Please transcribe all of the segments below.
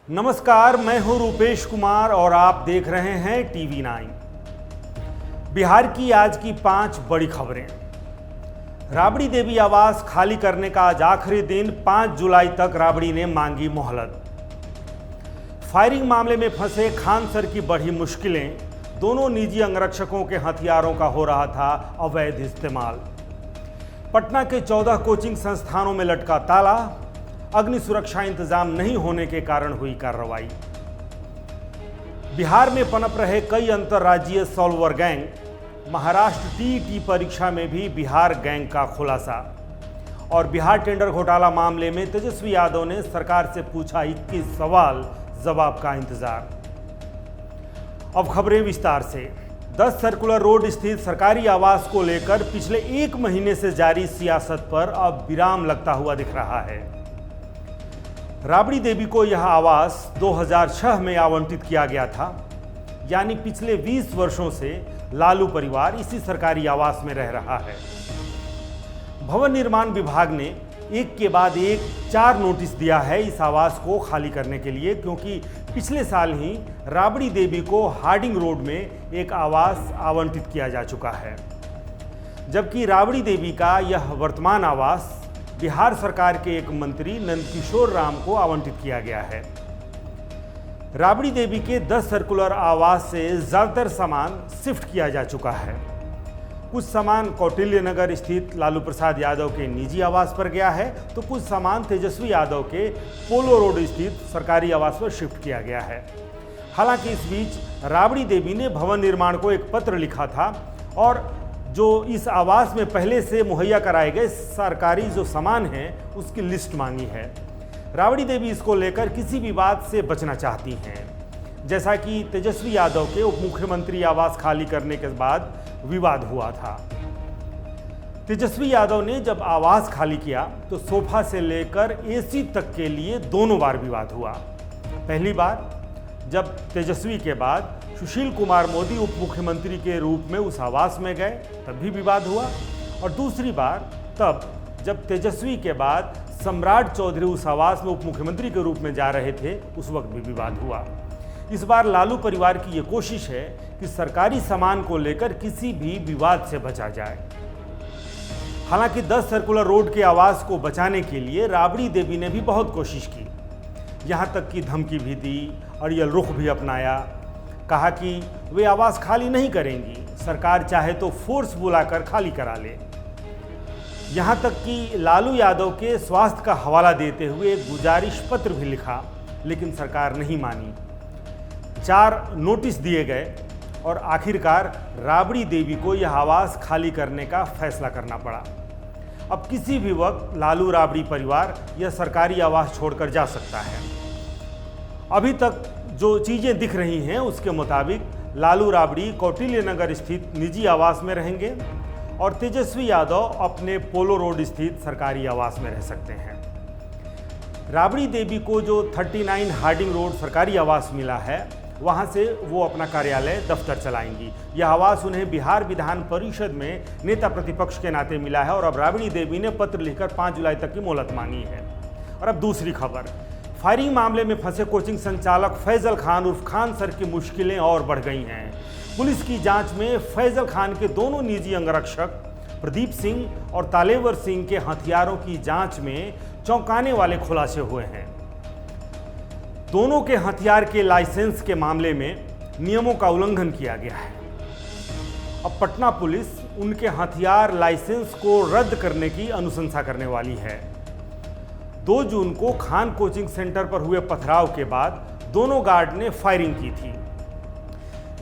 नमस्कार, मैं हूं रूपेश कुमार और आप देख रहे हैं टीवी 9। बिहार की आज की 5 बड़ी खबरें। राबड़ी देवी आवास खाली करने का आज आखिरी दिन, 5 जुलाई तक राबड़ी ने मांगी मोहलत। फायरिंग मामले में फंसे खान सर की बढ़ी मुश्किलें, दोनों निजी अंगरक्षकों के हथियारों का हो रहा था अवैध इस्तेमाल। पटना के 14 कोचिंग संस्थानों में लटका ताला, अग्नि सुरक्षा इंतजाम नहीं होने के कारण हुई कार्रवाई। बिहार में पनप रहे कई अंतर्राज्यीय सॉल्वर गैंग, महाराष्ट्र टीईटी परीक्षा में भी बिहार गैंग का खुलासा। और बिहार टेंडर घोटाला मामले में तेजस्वी यादव ने सरकार से पूछा 21 सवाल, जवाब का इंतजार। अब खबरें विस्तार से। 10 सर्कुलर रोड स्थित सरकारी आवास को लेकर पिछले 1 महीने से जारी सियासत पर अब विराम लगता हुआ दिख रहा है। राबड़ी देवी को यह आवास 2006 में आवंटित किया गया था, यानी पिछले 20 वर्षों से लालू परिवार इसी सरकारी आवास में रह रहा है। भवन निर्माण विभाग ने एक के बाद एक 4 नोटिस दिया है इस आवास को खाली करने के लिए, क्योंकि पिछले साल ही राबड़ी देवी को हार्डिंग रोड में एक आवास आवंटित किया जा चुका है, जबकि राबड़ी देवी का यह वर्तमान आवास बिहार सरकार के एक मंत्री नंदकिशोर राम को आवंटित किया गया है। राबड़ी देवी के 10 सर्कुलर आवास से ज्यादातर सामान शिफ्ट किया जा चुका है। कुछ सामान कौटिल्य नगर स्थित लालू प्रसाद यादव के निजी आवास पर गया है, तो कुछ सामान तेजस्वी यादव के पोलो रोड स्थित सरकारी आवास पर शिफ्ट किया गया है। हालांकि इस बीच राबड़ी देवी ने भवन निर्माण को एक पत्र लिखा था और जो इस आवास में पहले से मुहैया कराए गए सरकारी जो सामान हैं उसकी लिस्ट मांगी है। राबड़ी देवी इसको लेकर किसी विवाद से बचना चाहती हैं, जैसा कि तेजस्वी यादव के उप मुख्यमंत्री आवास खाली करने के बाद विवाद हुआ था। तेजस्वी यादव ने जब आवास खाली किया तो सोफा से लेकर एसी तक के लिए दोनों बार विवाद हुआ। पहली बार जब तेजस्वी के बाद सुशील कुमार मोदी उप मुख्यमंत्री के रूप में उस आवास में गए तब भी विवाद हुआ, और दूसरी बार तब जब तेजस्वी के बाद सम्राट चौधरी उस आवास में उप मुख्यमंत्री के रूप में जा रहे थे उस वक्त भी विवाद हुआ। इस बार लालू परिवार की ये कोशिश है कि सरकारी सामान को लेकर किसी भी विवाद से बचा जाए। हालांकि 10 सर्कुलर रोड के आवास को बचाने के लिए राबड़ी देवी ने भी बहुत कोशिश की, यहाँ तक कि धमकी भी दी, अड़ियल रुख भी अपनाया। कहा कि वे आवास खाली नहीं करेंगी, सरकार चाहे तो फोर्स बुलाकर खाली करा ले। यहाँ तक कि लालू यादव के स्वास्थ्य का हवाला देते हुए एक गुजारिश पत्र भी लिखा, लेकिन सरकार नहीं मानी। 4 नोटिस दिए गए और आखिरकार राबड़ी देवी को यह आवास खाली करने का फैसला करना पड़ा। अब किसी भी वक्त लालू राबड़ी परिवार यह सरकारी आवास छोड़कर जा सकता है। अभी तक जो चीज़ें दिख रही हैं उसके मुताबिक लालू राबड़ी कौटिल्य नगर स्थित निजी आवास में रहेंगे और तेजस्वी यादव अपने पोलो रोड स्थित सरकारी आवास में रह सकते हैं। राबड़ी देवी को जो 39 हार्डिंग रोड सरकारी आवास मिला है, वहां से वो अपना कार्यालय दफ्तर चलाएंगी। यह आवास उन्हें बिहार विधान परिषद में नेता प्रतिपक्ष के नाते मिला है और अब राबड़ी देवी ने पत्र लिखकर 5 जुलाई तक की मोहलत मांगी है। और अब दूसरी खबर। फायरिंग मामले में फंसे कोचिंग संचालक फैजल खान उर्फ खान सर की मुश्किलें और बढ़ गई हैं। पुलिस की जांच में फैजल खान के दोनों निजी अंगरक्षक प्रदीप सिंह और तालेवर सिंह के हथियारों की जांच में चौंकाने वाले खुलासे हुए हैं। दोनों के हथियार के लाइसेंस के मामले में नियमों का उल्लंघन किया गया है। अब पटना पुलिस उनके हथियार लाइसेंस को रद्द करने की अनुशंसा करने वाली है। 2 जून को खान कोचिंग सेंटर पर हुए पथराव के बाद दोनों गार्ड ने फायरिंग की थी।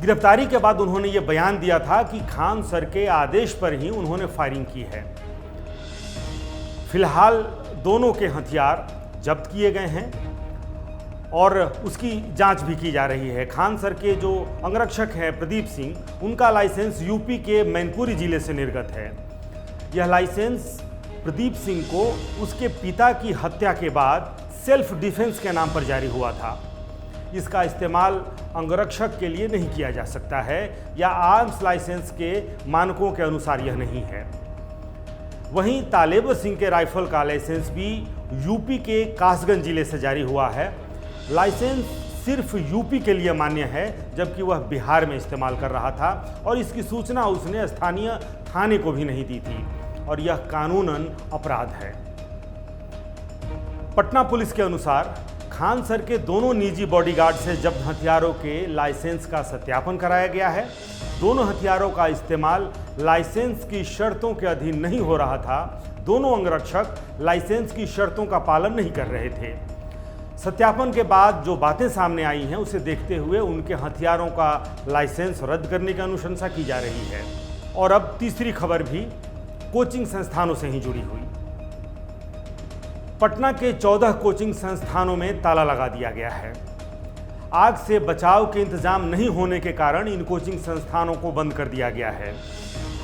गिरफ्तारी के बाद उन्होंने ये बयान दिया था कि खान सर के आदेश पर ही उन्होंने फायरिंग की है। फिलहाल दोनों के हथियार जब्त किए गए हैं और उसकी जांच भी की जा रही है। खान सर के जो अंगरक्षक हैं प्रदीप सिंह, उनका लाइसेंस यूपी के मैनपुरी जिले से निर्गत है। यह लाइसेंस प्रदीप सिंह को उसके पिता की हत्या के बाद सेल्फ डिफेंस के नाम पर जारी हुआ था। इसका इस्तेमाल अंगरक्षक के लिए नहीं किया जा सकता है या आर्म्स लाइसेंस के मानकों के अनुसार यह नहीं है। वहीं तालेबर सिंह के राइफल का लाइसेंस भी यूपी के कासगंज जिले से जारी हुआ है। लाइसेंस सिर्फ यूपी के लिए मान्य है, जबकि वह बिहार में इस्तेमाल कर रहा था और इसकी सूचना उसने स्थानीय थाने को भी नहीं दी थी और यह कानूनन अपराध है। पटना पुलिस के अनुसार खान सर के दोनों निजी बॉडीगार्ड से जब्त हथियारों के लाइसेंस का सत्यापन कराया गया है। दोनों हथियारों का इस्तेमाल लाइसेंस की शर्तों के अधीन नहीं हो रहा था। दोनों अंगरक्षक लाइसेंस की शर्तों का पालन नहीं कर रहे थे। सत्यापन के बाद जो बातें सामने आई हैं उसे देखते हुए उनके हथियारों का लाइसेंस रद्द करने की अनुशंसा की जा रही है। और अब तीसरी खबर भी कोचिंग संस्थानों से ही जुड़ी हुई। पटना के 14 कोचिंग संस्थानों में ताला लगा दिया गया है। आग से बचाव के इंतजाम नहीं होने के कारण इन कोचिंग संस्थानों को बंद कर दिया गया है।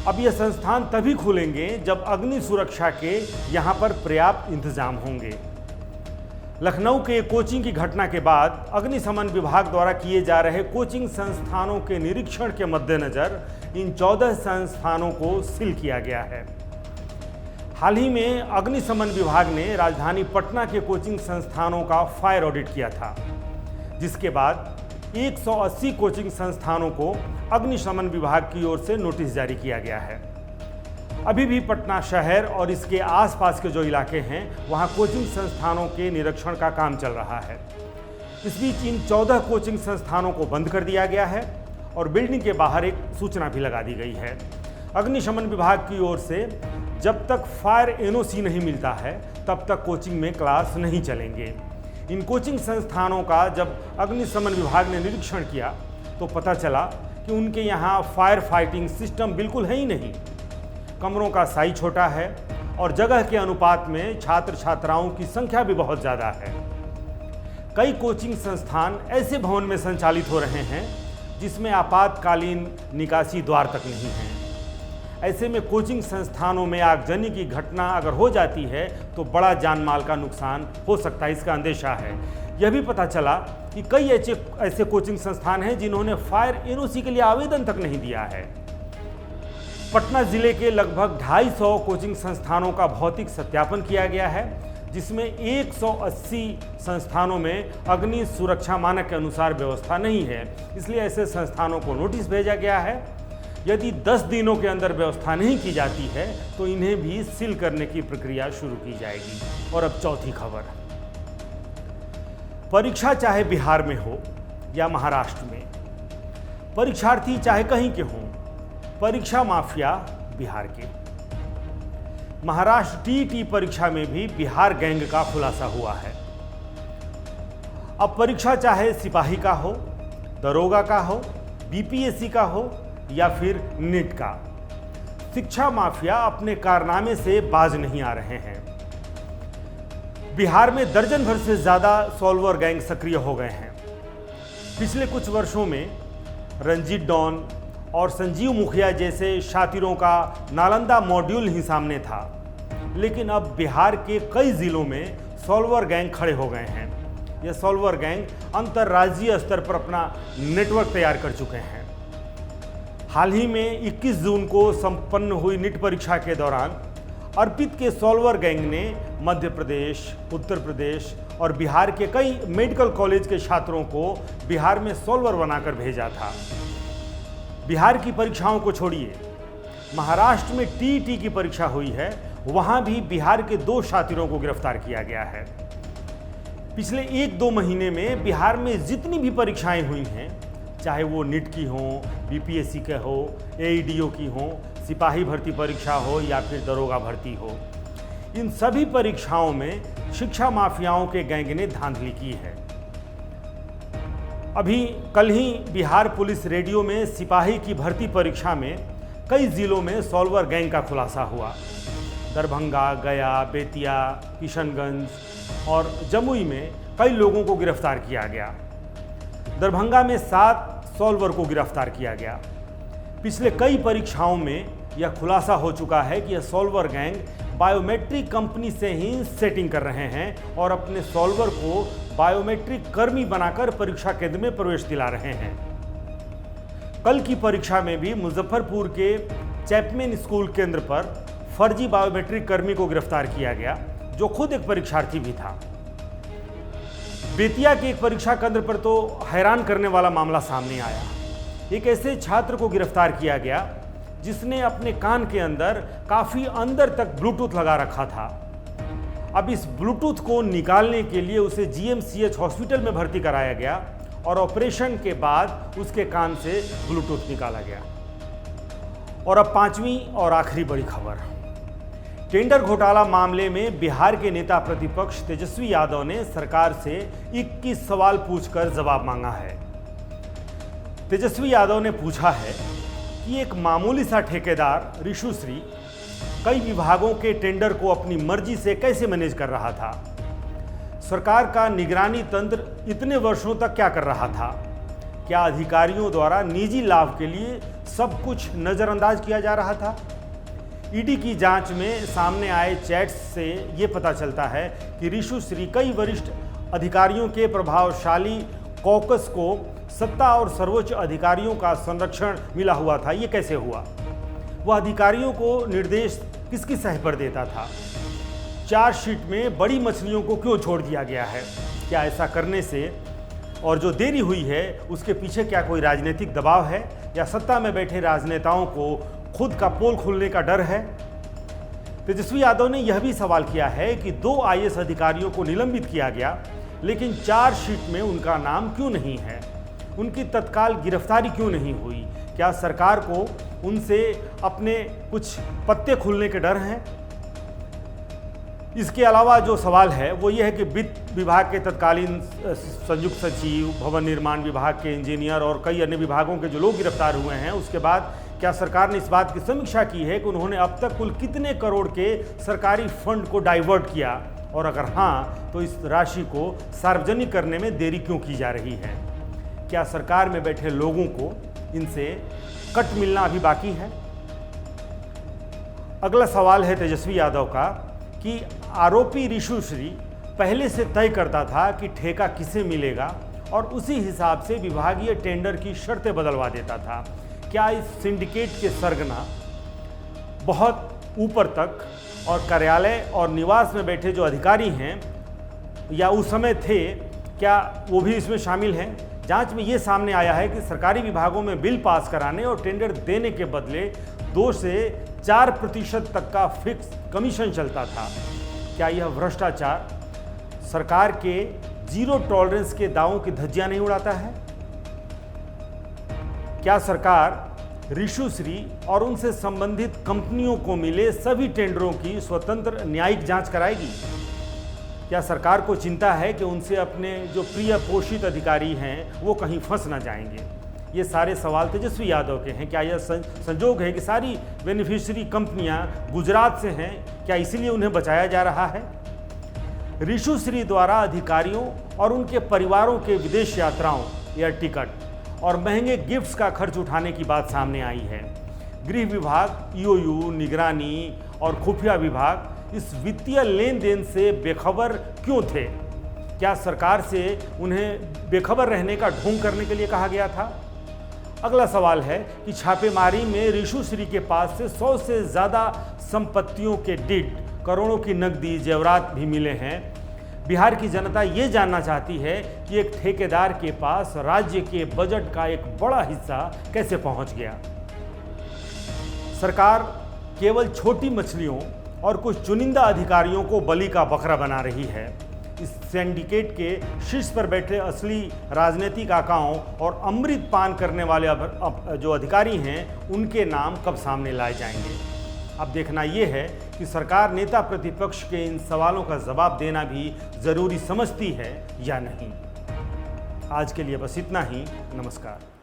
अब ये संस्थान तभी खुलेंगे जब अग्नि सुरक्षा के यहाँ पर पर्याप्त इंतजाम होंगे। लखनऊ के कोचिंग की घटना के बाद अग्निशमन विभाग द्वारा किए जा रहे कोचिंग संस्थानों के निरीक्षण के मद्देनजर इन 14 संस्थानों को सील किया गया है। हाल ही में अग्निशमन विभाग ने राजधानी पटना के कोचिंग संस्थानों का फायर ऑडिट किया था, जिसके बाद 180 कोचिंग संस्थानों को अग्निशमन विभाग की ओर से नोटिस जारी किया गया है। अभी भी पटना शहर और इसके आसपास के जो इलाके हैं वहां कोचिंग संस्थानों के निरीक्षण का काम चल रहा है। इस बीच इन 14 कोचिंग संस्थानों को बंद कर दिया गया है और बिल्डिंग के बाहर एक सूचना भी लगा दी गई है। अग्निशमन विभाग की ओर से जब तक फायर एनओसी नहीं मिलता है तब तक कोचिंग में क्लास नहीं चलेंगे। इन कोचिंग संस्थानों का जब अग्निशमन विभाग ने निरीक्षण किया तो पता चला कि उनके यहाँ फायर फाइटिंग सिस्टम बिल्कुल है ही नहीं। कमरों का साइज छोटा है और जगह के अनुपात में छात्र छात्राओं की संख्या भी बहुत ज़्यादा है। कई कोचिंग संस्थान ऐसे भवन में संचालित हो रहे हैं जिसमें आपातकालीन निकासी द्वार तक नहीं है। ऐसे में कोचिंग संस्थानों में आगजनी की घटना अगर हो जाती है तो बड़ा जान माल का नुकसान हो सकता है, इसका अंदेशा है। यह भी पता चला कि कई ऐसे कोचिंग संस्थान हैं जिन्होंने फायर एनओसी के लिए आवेदन तक नहीं दिया है। पटना जिले के लगभग 250 कोचिंग संस्थानों का भौतिक सत्यापन किया गया है, जिसमें 180 संस्थानों में अग्नि सुरक्षा मानक के अनुसार व्यवस्था नहीं है। इसलिए ऐसे संस्थानों को नोटिस भेजा गया है। यदि 10 दिनों के अंदर व्यवस्था नहीं की जाती है तो इन्हें भी सील करने की प्रक्रिया शुरू की जाएगी। और अब चौथी खबर, परीक्षा चाहे बिहार में हो या महाराष्ट्र में, परीक्षार्थी चाहे कहीं के हों, परीक्षा माफिया बिहार के। महाराष्ट्र टीईटी परीक्षा में भी बिहार गैंग का खुलासा हुआ है। अब परीक्षा चाहे सिपाही का हो, दरोगा का हो, बीपीएससी का हो या फिर नीट का, शिक्षा माफिया अपने कारनामे से बाज नहीं आ रहे हैं। बिहार में दर्जन भर से ज़्यादा सॉल्वर गैंग सक्रिय हो गए हैं। पिछले कुछ वर्षों में रंजीत डॉन और संजीव मुखिया जैसे शातिरों का नालंदा मॉड्यूल ही सामने था, लेकिन अब बिहार के कई जिलों में सॉल्वर गैंग खड़े हो गए हैं। यह सॉल्वर गैंग अंतर्राज्यीय स्तर पर अपना नेटवर्क तैयार कर चुके हैं। हाल ही में 21 जून को संपन्न हुई नीट परीक्षा के दौरान अर्पित के सॉल्वर गैंग ने मध्य प्रदेश, उत्तर प्रदेश और बिहार के कई मेडिकल कॉलेज के छात्रों को बिहार में सॉल्वर बनाकर भेजा था। बिहार की परीक्षाओं को छोड़िए, महाराष्ट्र में टीईटी की परीक्षा हुई है, वहां भी बिहार के 2 छात्रों को गिरफ्तार किया गया है। पिछले 1-2 महीने में बिहार में जितनी भी परीक्षाएं हुई हैं, चाहे वो नीट की हो, बीपीएससी के हो, एईडीओ की हो, सिपाही भर्ती परीक्षा हो या फिर दरोगा भर्ती हो, इन सभी परीक्षाओं में शिक्षा माफियाओं के गैंग ने धांधली की है। अभी कल ही बिहार पुलिस रेडियो में सिपाही की भर्ती परीक्षा में कई जिलों में सॉल्वर गैंग का खुलासा हुआ। दरभंगा, गया, बेतिया, किशनगंज और जमुई में कई लोगों को गिरफ्तार किया गया। दरभंगा में 7 सॉल्वर को गिरफ्तार किया गया। पिछले कई परीक्षाओं में यह खुलासा हो चुका है कि यह सॉल्वर गैंग बायोमेट्रिक कंपनी से ही सेटिंग कर रहे हैं और अपने सॉल्वर को बायोमेट्रिक कर्मी बनाकर परीक्षा केंद्र में प्रवेश दिला रहे हैं। कल की परीक्षा में भी मुजफ्फरपुर के चैपमैन स्कूल केंद्र पर फर्जी बायोमेट्रिक कर्मी को गिरफ्तार किया गया, जो खुद एक परीक्षार्थी भी था। बेतिया के एक परीक्षा केंद्र पर तो हैरान करने वाला मामला सामने आया। एक ऐसे छात्र को गिरफ्तार किया गया जिसने अपने कान के अंदर काफी अंदर तक ब्लूटूथ लगा रखा था। अब इस ब्लूटूथ को निकालने के लिए उसे जीएमसीएच हॉस्पिटल में भर्ती कराया गया और ऑपरेशन के बाद उसके कान से ब्लूटूथ निकाला गया। और अब पांचवी और आखिरी बड़ी खबर, टेंडर घोटाला मामले में बिहार के नेता प्रतिपक्ष तेजस्वी यादव ने सरकार से 21 सवाल पूछकर जवाब मांगा है। तेजस्वी यादव ने पूछा है कि एक मामूली सा ठेकेदार ऋषुश्री कई विभागों के टेंडर को अपनी मर्जी से कैसे मैनेज कर रहा था। सरकार का निगरानी तंत्र इतने वर्षों तक क्या कर रहा था। क्या अधिकारियों द्वारा निजी लाभ के लिए सब कुछ नजरअंदाज किया जा रहा था। ईडी की जांच में सामने आए चैट्स से ये पता चलता है कि ऋषुश्री कई वरिष्ठ अधिकारियों के प्रभावशाली कॉकस को सत्ता और सर्वोच्च अधिकारियों का संरक्षण मिला हुआ था। ये कैसे हुआ। वह अधिकारियों को निर्देश किसकी सह पर देता था। चार्जशीट में बड़ी मछलियों को क्यों छोड़ दिया गया है। क्या ऐसा करने से और जो देरी हुई है उसके पीछे क्या कोई राजनीतिक दबाव है या सत्ता में बैठे राजनेताओं को खुद का पोल खुलने का डर है। तेजस्वी यादव ने यह भी सवाल किया है कि 2 आईएएस अधिकारियों को निलंबित किया गया लेकिन चार्जशीट में उनका नाम क्यों नहीं है। उनकी तत्काल गिरफ्तारी क्यों नहीं हुई। क्या सरकार को उनसे अपने कुछ पत्ते खुलने के डर हैं। इसके अलावा जो सवाल है वो ये है कि वित्त विभाग के तत्कालीन संयुक्त सचिव, भवन निर्माण विभाग के इंजीनियर और कई अन्य विभागों के जो लोग गिरफ्तार हुए हैं उसके बाद क्या सरकार ने इस बात की समीक्षा की है कि उन्होंने अब तक कुल कितने करोड़ के सरकारी फंड को डाइवर्ट किया और अगर हाँ तो इस राशि को सार्वजनिक करने में देरी क्यों की जा रही है। क्या सरकार में बैठे लोगों को इनसे कट मिलना अभी बाकी है। अगला सवाल है तेजस्वी यादव का कि आरोपी ऋषुश्री पहले से तय करता था कि ठेका किसे मिलेगा और उसी हिसाब से विभागीय टेंडर की शर्तें बदलवा देता था। क्या इस सिंडिकेट के सरगना बहुत ऊपर तक और कार्यालय और निवास में बैठे जो अधिकारी हैं या उस समय थे क्या वो भी इसमें शामिल हैं। जांच में ये सामने आया है कि सरकारी विभागों में बिल पास कराने और टेंडर देने के बदले 2 से 4% तक का फिक्स कमीशन चलता था। क्या यह भ्रष्टाचार सरकार के जीरो टॉलरेंस के दावों की धज्जियां नहीं उड़ाता है। क्या सरकार ऋषुश्री और उनसे संबंधित कंपनियों को मिले सभी टेंडरों की स्वतंत्र न्यायिक जांच कराएगी। क्या सरकार को चिंता है कि उनसे अपने जो प्रिय पोषित अधिकारी हैं वो कहीं फंस ना जाएंगे। ये सारे सवाल तेजस्वी यादव के हैं। क्या यह संजोग है कि सारी बेनिफिशियरी कंपनियां गुजरात से हैं। क्या इसीलिए उन्हें बचाया जा रहा है। ऋषुश्री द्वारा अधिकारियों और उनके परिवारों के विदेश यात्राओं या टिकट और महंगे गिफ्ट्स का खर्च उठाने की बात सामने आई है। गृह विभाग, ईओयू, निगरानी और खुफिया विभाग इस वित्तीय लेन देन से बेखबर क्यों थे। क्या सरकार से उन्हें बेखबर रहने का ढोंग करने के लिए कहा गया था। अगला सवाल है कि छापेमारी में ऋषुश्री के पास से 100 से ज़्यादा संपत्तियों के डीड, करोड़ों की नकदी, जेवरात भी मिले हैं। बिहार की जनता ये जानना चाहती है कि एक ठेकेदार के पास राज्य के बजट का एक बड़ा हिस्सा कैसे पहुंच गया। सरकार केवल छोटी मछलियों और कुछ चुनिंदा अधिकारियों को बलि का बकरा बना रही है। इस सिंडिकेट के शीर्ष पर बैठे असली राजनीतिक आकाओं और अमृत पान करने वाले जो अधिकारी हैं उनके नाम कब सामने लाए जाएंगे। अब देखना यह है कि सरकार नेता प्रतिपक्ष के इन सवालों का जवाब देना भी जरूरी समझती है या नहीं। आज के लिए बस इतना ही। नमस्कार।